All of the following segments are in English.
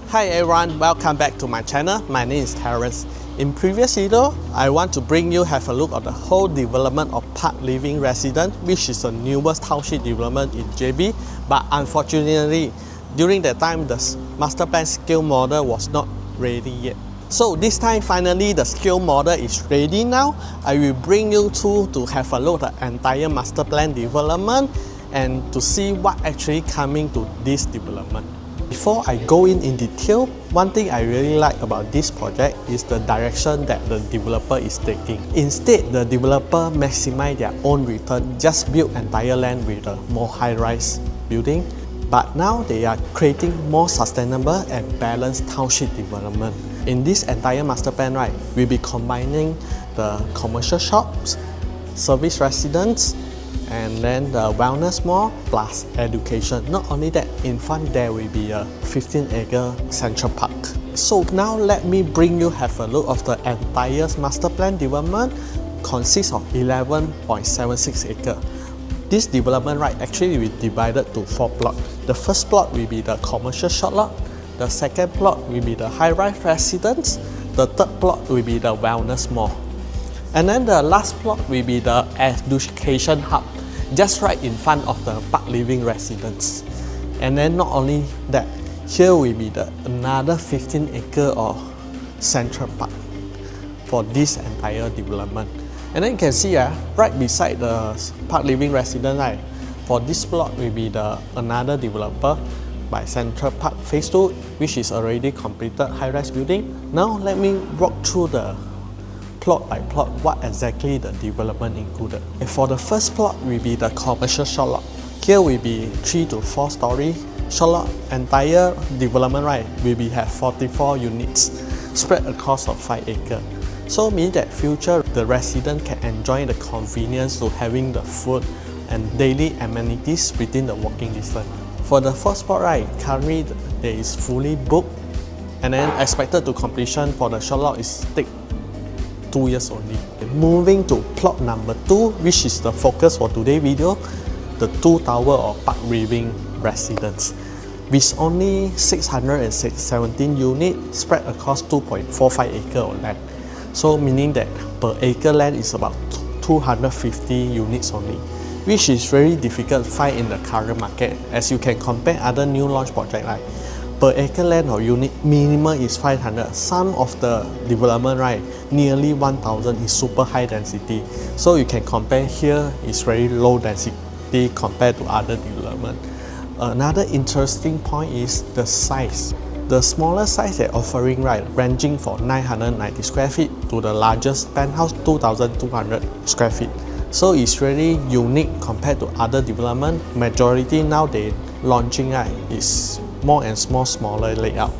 Hi everyone, welcome back to my channel. My name is Terence. In previous video, I want to bring you have a look at the whole development of Park Living Residence, which is the newest township development in JB. But unfortunately, during that time, the master plan scale model was not ready yet. So this time, finally, the scale model is ready now. I will bring you to have a look at the entire master plan development and to see what actually coming to this development. Before I go in detail, one thing I really like about this project is the direction that the developer is taking. Instead, the developer maximize their own return, just build entire land with a more high-rise building. But now they are creating more sustainable and balanced township development. In this entire master plan, right, we'll be combining the commercial shops, service residents, and then the wellness mall plus education. Not only that, in front there will be a 15-acre central park. So now let me bring you have a look of the entire master plan development. Consists of 11.76 acres. This development right actually will be divided to 4 plots. The first plot will be the commercial short lot. The second plot will be the high-rise residence. The third plot will be the wellness mall. And then the last plot will be the education hub, just right in front of the Park Living Residence. And then not only that, here will be another 15-acre of central park for this entire development. And then you can see right beside the Park Living Residence, right, for this plot will be another developer by Central Park Phase 2, which is already completed high-rise building. Now let me walk through the plot by plot what exactly the development included. For the first plot will be the commercial short lot. Here will be 3 to 4 story short lot. Entire development right will be have 44 units spread across of 5 acres. So means that future the resident can enjoy the convenience to having the food and daily amenities within the walking distance. For the first plot right, currently there is fully booked, and then expected to completion for the short lot is take 2 years only. Moving to plot number 2, which is the focus for today's video, the 2 tower of Park Living Residence. With only 617 units spread across 2.45 acres of land. So meaning that per acre land is about 250 units only, which is very difficult to find in the current market. As you can compare other new launch projects, like per acre land or unit minimum is 500. Some of the development right nearly 1000 is super high density. So you can compare here is very low density compared to other development. Another interesting point is the size. The smaller size they're offering right ranging from 990 square feet to the largest penthouse 2200 square feet. So it's really unique compared to other development. Majority now they launching right is more and smaller layout,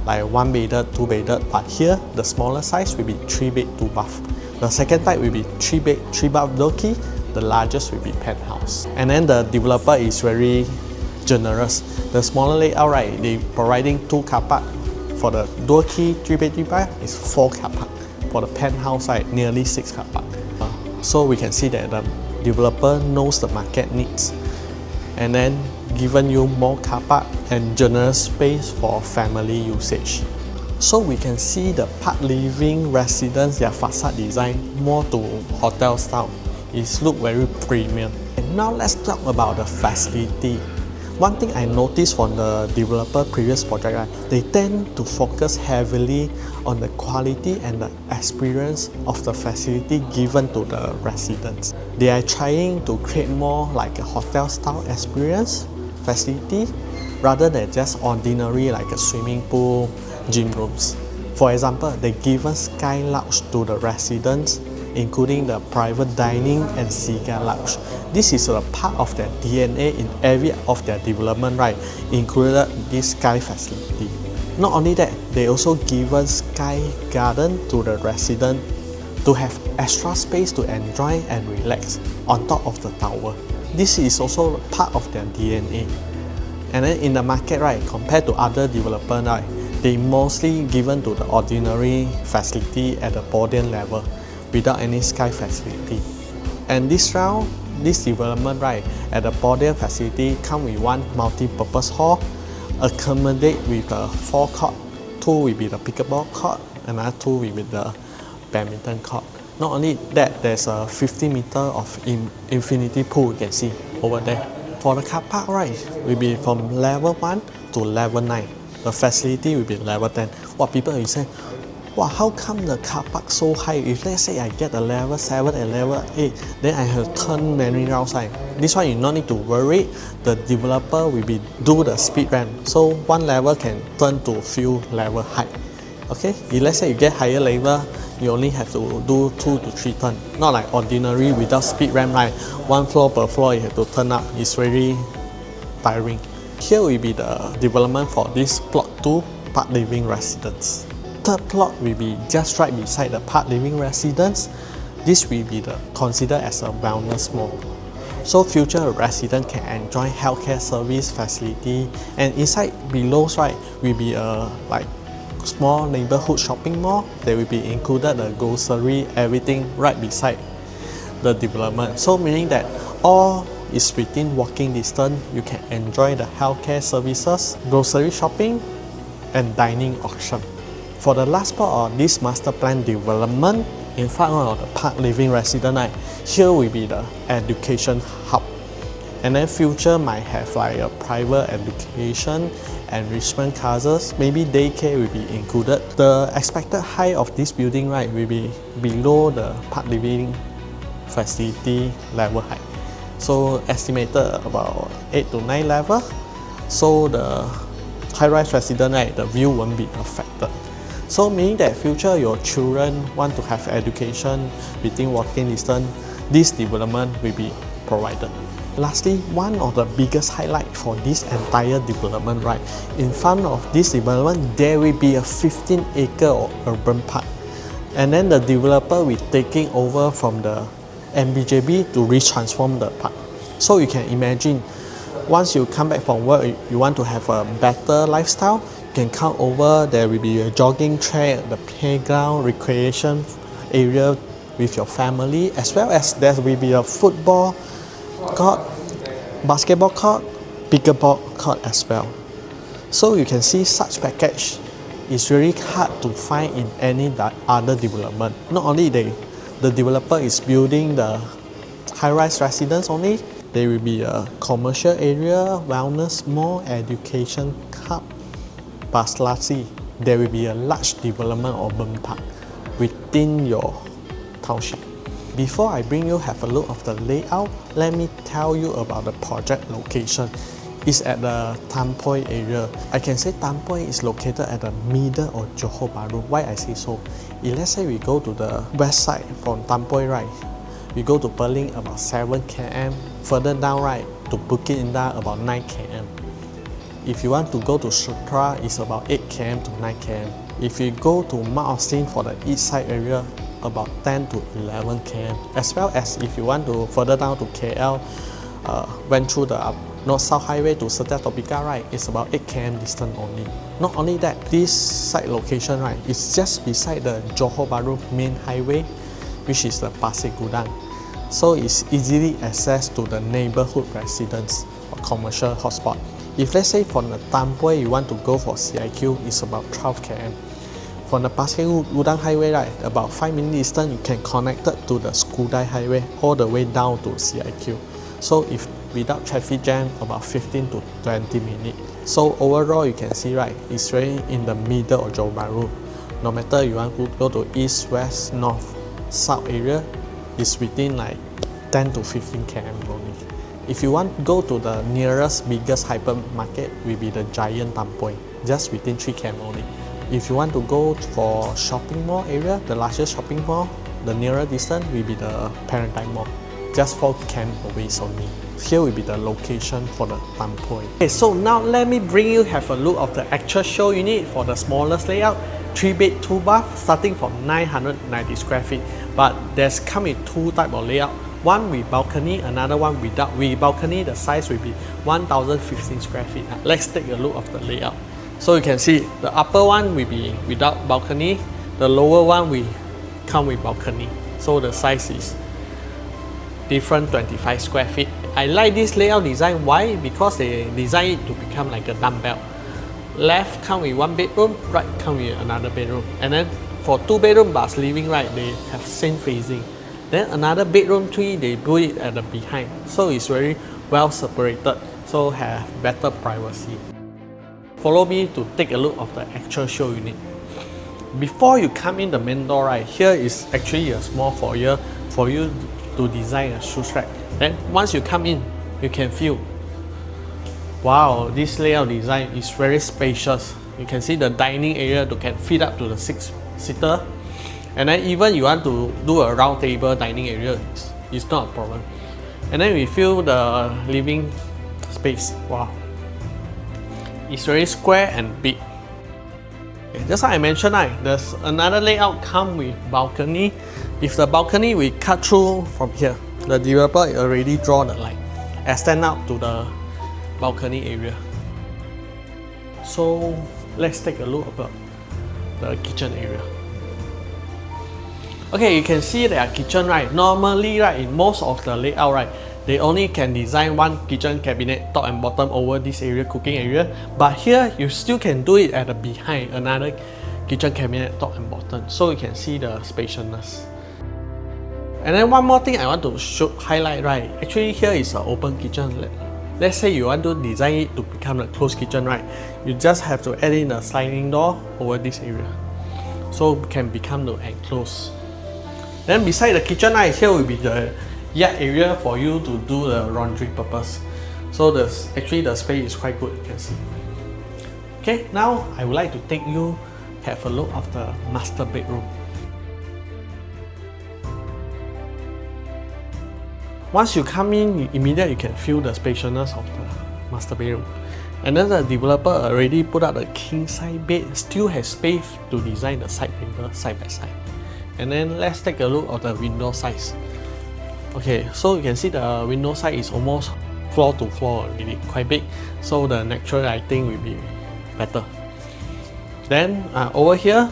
like 1 bedded, 2 bedded, but here the smaller size will be 3 bed, 2 bath. The second type will be 3 bed, 3 bath door key. The largest will be penthouse. And then the developer is very generous. The smaller layout right, they providing 2 car park. For the door key 3 bed, 3 bath is 4 car park. For the penthouse right, nearly 6 car park. So we can see that the developer knows the market needs, and then given you more car park and generous space for family usage. So we can see the Park Living Residence, their facade design more to hotel style. It look very premium. And now let's talk about the facility. One thing I noticed from the developer previous project, right, they tend to focus heavily on the quality and the experience of the facility given to the residents. They are trying to create more like a hotel style experience facility rather than just ordinary like a swimming pool, gym rooms. For example, they give a sky lounge to the residents, including the private dining and cigar lounge. This is a part of their DNA in every of their development, right? Included this sky facility. Not only that, they also given sky garden to the resident to have extra space to enjoy and relax on top of the tower. This is also part of their DNA. And then in the market, right, compared to other developers, right, they mostly given to the ordinary facility at the podium level without any sky facility. And this round, this development right at the podium facility come with one multi-purpose hall, accommodate with the 4 court. 2 will be the pickleball court, another 2 will be the badminton court. Not only that, there's a 50 meter of infinity pool you can see over there. For the car park, right, will be from level 1 to level 9. The facility will be level 10. What people will say, wow, how come the car park so high? If let's say I get a level 7 and level 8, then I have to turn many rounds. This one you not need to worry. The developer will be do the speed ramp. So one level can turn to few level high. Okay, if let's say you get higher level, you only have to do 2 to 3 turns. Not like ordinary without speed ramp, right? 1 floor per floor you have to turn up. It's very tiring. Here will be the development for this plot 2 Park Living Residence. Third plot will be just right beside the Park Living Residence. This will be considered as a wellness mall. So future residents can enjoy healthcare service facility, and inside below right will be a like small neighborhood shopping mall. There will be included the grocery, everything right beside the development. So meaning that all is within walking distance. You can enjoy the healthcare services, grocery shopping, and dining option. For the last part of this master plan development, in front of the Park Living Residence, right, here will be the education hub. And then future might have like a private education, enrichment classes, maybe daycare will be included. The expected height of this building, right, will be below the Park Living facility level height. So estimated about 8 to 9 level. So the high-rise resident, right, the view won't be affected. So meaning that future your children want to have education within walking distance, this development will be provided. Lastly, one of the biggest highlights for this entire development, right, in front of this development there will be a 15-acre urban park, and then the developer will taking over from the MBJB to retransform the park. So you can imagine, once you come back from work, you want to have a better lifestyle, you can come over. There will be a jogging track, the playground, recreation area with your family, as well as there will be a football court, basketball court, pickleball court as well. So you can see such package is really hard to find in any other development. Not only the developer is building the high-rise residence only, there will be a commercial area, wellness mall, education hub, but lastly, there will be a large development urban park within your township. Before I bring you have a look of the layout, let me tell you about the project location. It's at the Tampoi area. I can say Tampoi is located at the middle of Johor Bahru. Why I say so? If let's say we go to the west side from Tampoi, right, we go to Perling about 7 km, further down, right, to Bukit Indah about 9 km. If you want to go to Sutra, it's about 8 km to 9 km. If you go to Mount Austin for the east side area, about 10 to 11 km. As well as if you want to further down to KL, went through the North-South Highway to Setia Topika, right, it's about 8 km distance only. Not only that, this site location, right, is just beside the Johor Bahru main highway, which is the Pasir Gudang. So it's easily accessed to the neighborhood residents or commercial hotspot. If let's say from the Tampoi you want to go for CIQ, it's about 12 km. From the Pasir Gudang highway, right, about 5 minutes distance, you can connect it to the Skudai highway all the way down to CIQ. So if without traffic jam, about 15 to 20 minutes. So overall, you can see, right, it's very in the middle of Johor Bahru. No matter you want to go to east, west, north, south area, it's within like 10 to 15 km only. If you want to go to the nearest biggest hypermarket, will be the Giant Tampoi, just within 3 km only. If you want to go for shopping mall area, the largest shopping mall, the nearer distance will be the Paradigm Mall, just 4 km away only. Here will be the location for the Tampoi. Okay, so now let me bring you have a look of the actual show unit for the smallest layout. 3 bed, 2 bath, starting from 990 square feet. But there's come in 2 type of layout. One with balcony, another one without. With balcony, the size will be 1015 square feet. Let's take a look of the layout. So you can see the upper one will be without balcony, the lower one will come with balcony. So the size is different, 25 square feet. I like this layout design. Why? Because they design it to become like a dumbbell. Left come with one bedroom, right come with another bedroom. And then for 2 bedroom plus living, right, they have same facing. Then another bedroom 3, they put it at the behind. So it's very well separated, so have better privacy. Follow me to take a look of the actual show unit. Before you come in the main door, right, here is actually a small foyer for you to design a shoe rack. Then once you come in, you can feel, wow, this layout design is very spacious. You can see the dining area that can fit up to the 6-seater. And then even you want to do a round table dining area, it's not a problem. And then we feel the living space, wow. It's very square and big. Just like I mentioned, there's another layout come with balcony. If the balcony we cut through from here, the developer already draw the line, extend out to the balcony area. So let's take a look about the kitchen area. Okay, you can see their kitchen, right? Normally, right, in most of the layout, right, they only can design one kitchen cabinet top and bottom over this area, cooking area. But here you still can do it at the behind, another kitchen cabinet top and bottom, so you can see the spaciousness. And then one more thing I want to highlight, right? Actually, here is an open kitchen. Let's say you want to design it to become a closed kitchen, right? You just have to add in a sliding door over this area, so it can become the enclosed. Then beside the kitchen, right, here will be the yard area for you to do the laundry purpose. So actually the space is quite good, you can see. Okay, now I would like to take you have a look of the master bedroom. Once you come in, immediately you can feel the spaciousness of the master bedroom. And then the developer already put out a king size bed, still has space to design the side table side by side. And then let's take a look of the window size. Okay, so you can see the window size is almost floor to floor already, quite big. So the natural lighting will be better. Then over here,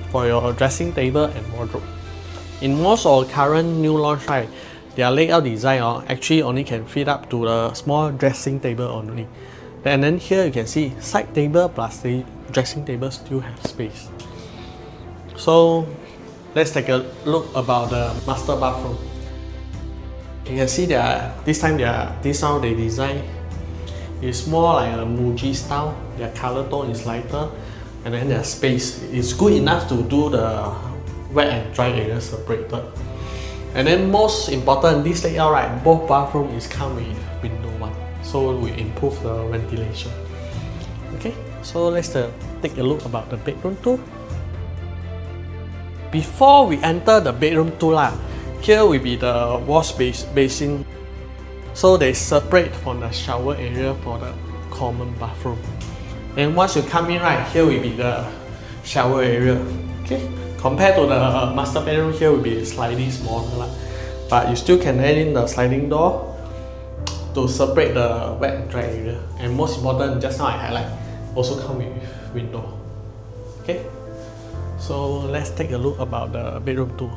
for your dressing table and wardrobe. In most of current new launch, right, their layout design actually only can fit up to the small dressing table only. And then here you can see side table plus the dressing table still have space. So let's take a look about the master bathroom. You can see that this time they design is more like a Muji style. Their color tone is lighter, and then their space is good enough to do the wet and dry area separated. And then most important, this layout, right, both bathroom is come with window one, so we improve the ventilation. Okay, so let's take a look about the bedroom 2. Before we enter the bedroom 2, here will be the wash basin. So they separate from the shower area for the common bathroom. And once you come in, right, here will be the shower area. Okay, compared to the master bedroom, here will be slightly smaller, but you still can add in the sliding door to separate the wet and dry area. And most important, just now I highlight, also come with window. Okay, so let's take a look about the bedroom 2.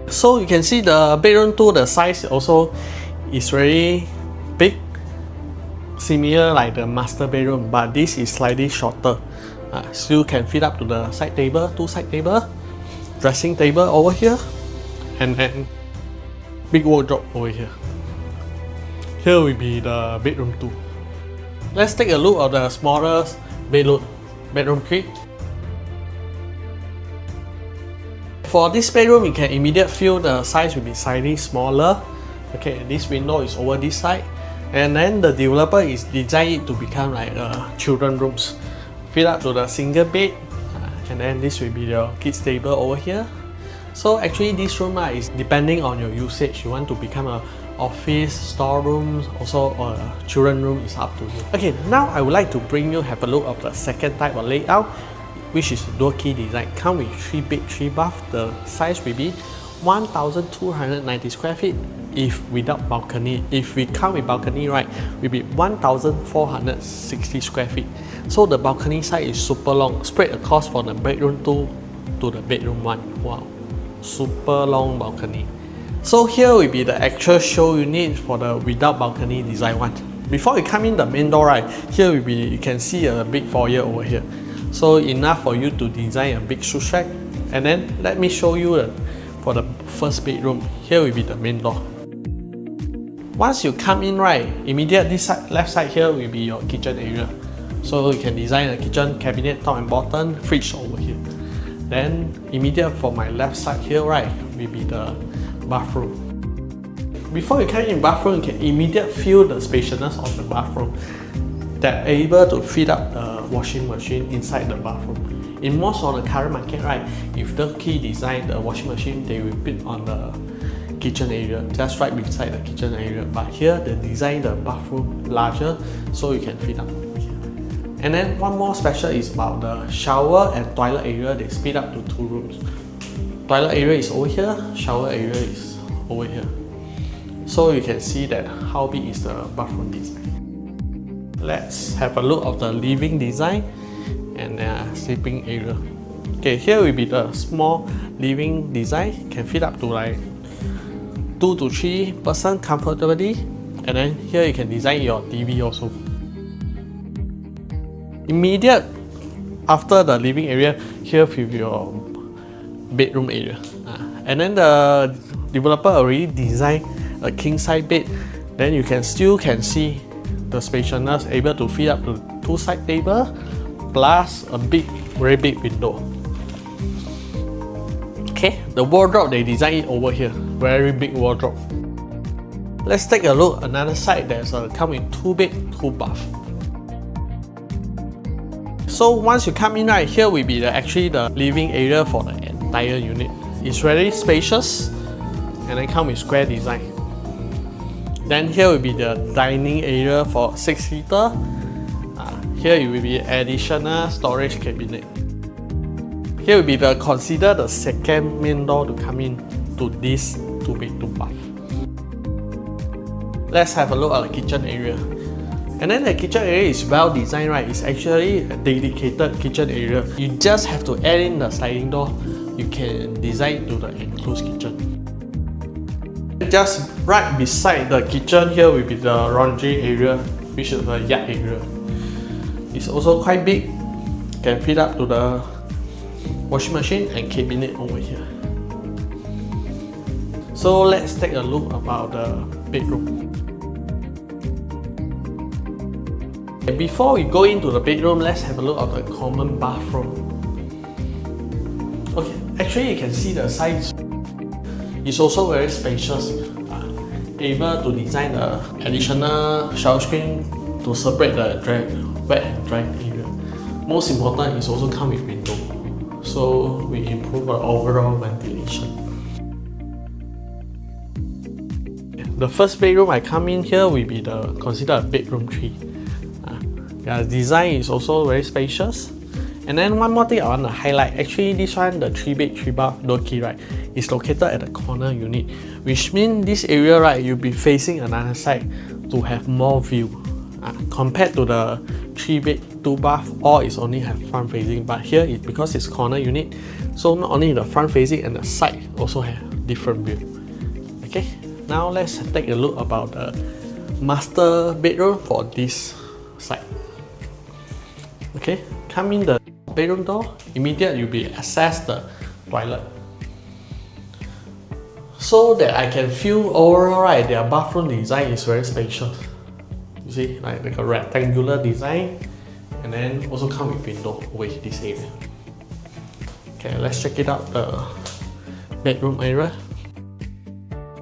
So you can see the bedroom 2, the size also is very big, similar like the master bedroom, but this is slightly shorter. Still can fit up to the side table, 2 side table, dressing table over here, and then big wardrobe over here. Here will be the bedroom 2. Let's take a look at the smallest bedroom 3. For this bedroom, you can immediately feel the size will be slightly smaller. Okay, this window is over this side, and then the developer is designed it to become like children rooms. Fit up to the single bed, and then this will be your kids table over here. So actually this room is depending on your usage. You want to become a office, storeroom, also a children room, is up to you. Okay, now I would like to bring you have a look of the second type of layout, which is door key design. Come with 3 bed, 3 bath. The size will be 1,290 square feet if without balcony. If we come with balcony, right, will be 1,460 square feet. So the balcony side is super long, spread across from the bedroom 2 to the bedroom 1. Wow, super long balcony. So here will be the actual show unit for the without balcony design one. Before you come in the main door, right, here will be, you can see a big foyer over here. So enough for you to design a big shoe rack. And then let me show you for the first bedroom. Here will be the main door. Once you come in, right, immediate this side, left side here will be your kitchen area. So you can design a kitchen cabinet top and bottom, fridge over here. Then immediate for my left side here, right, will be the bathroom. Before you come in bathroom, you can immediately feel the spaciousness of the bathroom. They're able to fit up the washing machine inside the bathroom. In most of the current market, right, if the key design the washing machine, they will put on the kitchen area, just right beside the kitchen area. But here, they design the bathroom larger, so you can fit up. And then one more special is about the shower and toilet area. They split up to 2 rooms. Toilet area is over here, shower area is over here. So you can see that how big is the bathroom design. Let's have a look of the living design and sleeping area. Okay, here will be the small living design. Can fit up to like 2 to 3 person comfortably. And then here you can design your TV also. Immediate after the living area, here will be your bedroom area. And then the developer already designed a king size bed. Then you can still see the spaciousness, able to fit up to 2 side table plus a very big window. Okay, the wardrobe they designed it over here, very big wardrobe. Let's take a look another side. There's come with 2 bed, 2 bath. So once you come in, right, here will be actually the living area for the entire unit. It's very spacious and then come with square design. Then here will be the dining area for 6 seater. Here it will be additional storage cabinet. Here will be consider the second main door to come in to this 2 bed, 2 bath. Let's have a look at the kitchen area. And then the kitchen area is well designed, right? It's actually a dedicated kitchen area. You just have to add in the sliding door. You can design to the enclosed kitchen. Just right beside the kitchen here will be the laundry area, which is the yard area. It's also quite big. Can fit up to the washing machine and cabinet over here. So let's take a look about the bedroom. Before we go into the bedroom, let's have a look at the common bathroom. Okay, actually you can see the size. It's also very spacious. Able to design the additional shower screen to separate the wet and dry area. Most important is also come with window, so we improve our overall ventilation. The first bedroom I come in here will be considered a bedroom 3. The design is also very spacious. And then one more thing I want to highlight, actually this one, the 3 bed 3 bath door key, right, is located at the corner unit, which means this area, right, you'll be facing another side to have more view. Compared to the 3 bed 2 bath, all is only have front facing, but here because it's corner unit, so not only the front facing and the side also have different view. Okay, now let's take a look about the master bedroom for this side. Okay, come in the bedroom door, immediately you'll be access the toilet. So that I can feel overall, right, their bathroom design is very spacious. You see, like a rectangular design, and then also come with window with this area. Okay, let's check it out, the bedroom area.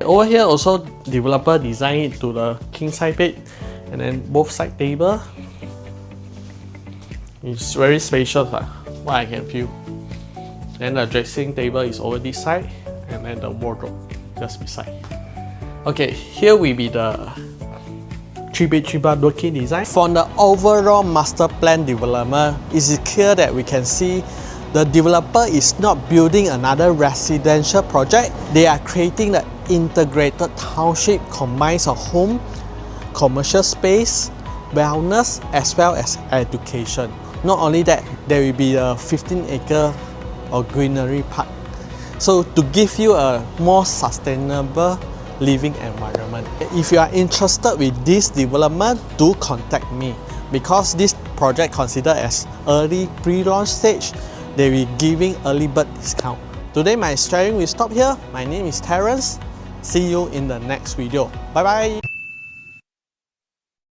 Over here also developer designed it to the king size bed, and then both side table. It's very spacious, what I can feel. Then the dressing table is over this side, and then the wardrobe just beside. Okay, here will be the 3 bed 3 bath door key design. From the overall master plan development, it is clear that we can see the developer is not building another residential project. They are creating the integrated township combines of home, commercial space, wellness, as well as education. Not only that, there will be a 15-acre or greenery park. So to give you a more sustainable living environment. If you are interested with this development, do contact me, because this project considered as early pre-launch stage. They will giving early bird discount. Today my sharing will stop here. My name is Terrence. See you in the next video. Bye bye.